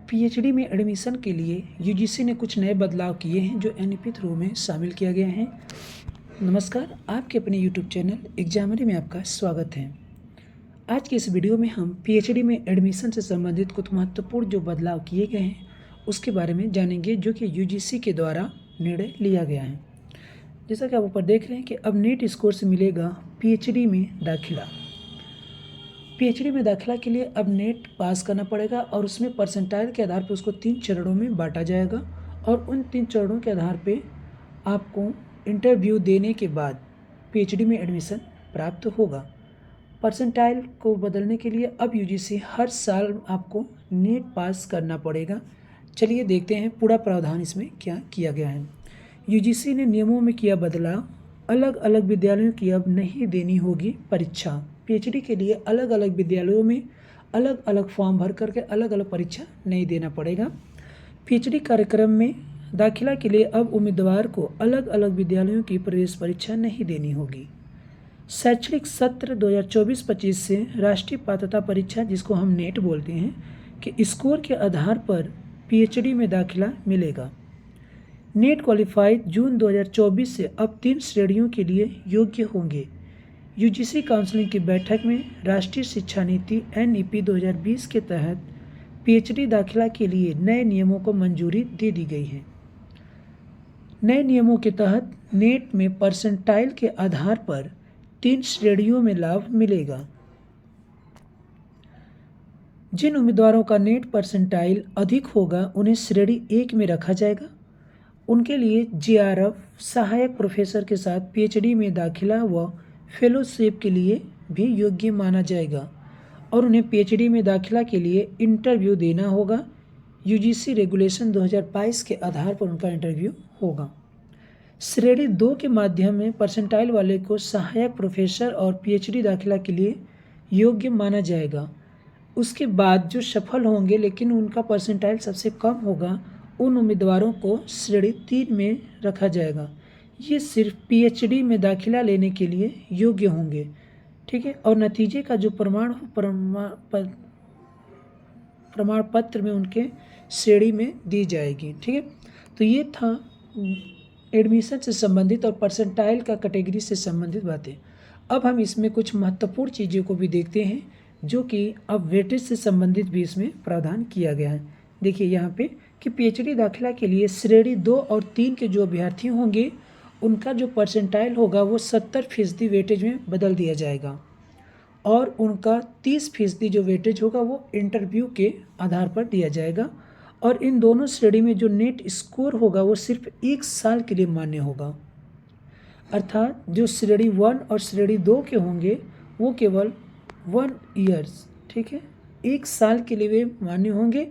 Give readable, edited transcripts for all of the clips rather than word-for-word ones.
PhD में admission के लिए यूजीसी ने कुछ नए बदलाव किए हैं जो एनईपी थ्रू में शामिल किया गया है। नमस्कार, आपके अपने यूट्यूब चैनल एग्जामरी में आपका स्वागत है। आज की इस वीडियो में हम पीएचडी में एडमिशन से संबंधित कुछ महत्वपूर्ण जो बदलाव किए गए हैं उसके बारे में जानेंगे, जो कि यूजीसी के द्वारा निर्णय लिया गया है। जैसा कि आप ऊपर देख रहे हैं कि अब नेट स्कोर से मिलेगा पीएचडी में दाखिला। पीएचडी में दाखिला के लिए अब नेट पास करना पड़ेगा और उसमें परसेंटाइल के आधार पर उसको 3 चरणों में बांटा जाएगा और उन 3 चरणों के आधार पे आपको इंटरव्यू देने के बाद पीएचडी में एडमिशन प्राप्त होगा। परसेंटाइल को बदलने के लिए अब यूजीसी हर साल आपको नेट पास करना पड़ेगा। चलिए देखते हैं पूरा प्रावधान इसमें क्या किया गया है। यूजीसी ने नियमों में किया बदलाव। अलग अलग विद्यालयों की अब नहीं देनी होगी परीक्षा। पीएचडी के लिए अलग अलग विद्यालयों में अलग अलग फॉर्म भर करके अलग अलग परीक्षा नहीं देना पड़ेगा। पीएचडी कार्यक्रम में दाखिला के लिए अब उम्मीदवार को अलग अलग विद्यालयों की प्रवेश परीक्षा नहीं देनी होगी। शैक्षणिक सत्र 2024-25 से राष्ट्रीय पात्रता परीक्षा, जिसको हम नेट बोलते हैं, कि स्कोर के आधार पर पीएचडी में दाखिला मिलेगा। नेट क्वालिफाइड जून 2024 से अब 3 श्रेणियों के लिए योग्य होंगे। यूजीसी काउंसिलिंग की बैठक में राष्ट्रीय शिक्षा नीति एनईपी 2020 के तहत पीएचडी दाखिला के लिए नए नियमों को मंजूरी दे दी गई है। नए नियमों के तहत नेट में परसेंटाइल के आधार पर 3 श्रेणियों में लाभ मिलेगा। जिन उम्मीदवारों का नेट परसेंटाइल अधिक होगा उन्हें श्रेणी 1 में रखा जाएगा। उनके लिए जेआरएफ, सहायक प्रोफेसर के साथ पीएचडी में दाखिला व फेलोशिप के लिए भी योग्य माना जाएगा और उन्हें पीएचडी में दाखिला के लिए इंटरव्यू देना होगा। यूजीसी रेगुलेशन 2022 के आधार पर उनका इंटरव्यू होगा। श्रेणी 2 के माध्यम में परसेंटाइल वाले को सहायक प्रोफेसर और पीएचडी दाखिला के लिए योग्य माना जाएगा। उसके बाद जो सफल होंगे लेकिन उनका परसेंटाइल सबसे कम होगा, उन उम्मीदवारों को श्रेणी 3 में रखा जाएगा। ये सिर्फ पीएचडी में दाखिला लेने के लिए योग्य होंगे, ठीक है। और नतीजे का जो प्रमाण पत्र में उनके श्रेणी में दी जाएगी, ठीक है। तो ये था एडमिशन से संबंधित और परसेंटाइल का कैटेगरी से संबंधित बातें। अब हम इसमें कुछ महत्वपूर्ण चीज़ों को भी देखते हैं, जो कि अब वेटेज से संबंधित भी इसमें प्रावधान किया गया है। देखिए यहाँ पे कि पीएचडी दाखिला के लिए श्रेणी 2 और 3 के जो अभ्यर्थी होंगे उनका जो परसेंटाइल होगा वो 70% वेटेज में बदल दिया जाएगा और उनका 30% जो वेटेज होगा वो इंटरव्यू के आधार पर दिया जाएगा। और इन दोनों श्रेणी में जो नेट स्कोर होगा वो सिर्फ 1 साल के लिए मान्य होगा। अर्थात जो श्रेणी 1 और श्रेणी 2 के होंगे वो केवल 1 ईयर्स, ठीक है, 1 साल के लिए वे मान्य होंगे।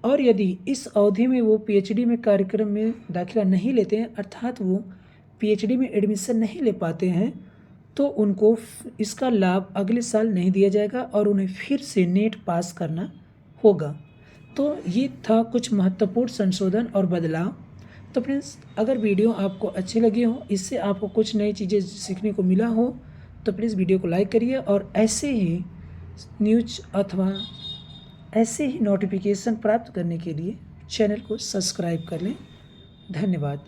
और यदि इस अवधि में वो पीएचडी में कार्यक्रम में दाखिला नहीं लेते हैं, अर्थात वो पीएचडी में एडमिशन नहीं ले पाते हैं, तो उनको इसका लाभ अगले साल नहीं दिया जाएगा और उन्हें फिर से नेट पास करना होगा। तो ये था कुछ महत्वपूर्ण संशोधन और बदलाव। तो फ्रेंड्स, अगर वीडियो आपको अच्छी लगी हो, इससे आपको कुछ नई चीज़ें सीखने को मिला हो, तो प्लीज़ वीडियो को लाइक करिए और ऐसे ही न्यूज अथवा ऐसे ही नोटिफिकेशन प्राप्त करने के लिए चैनल को सब्सक्राइब कर लें। धन्यवाद।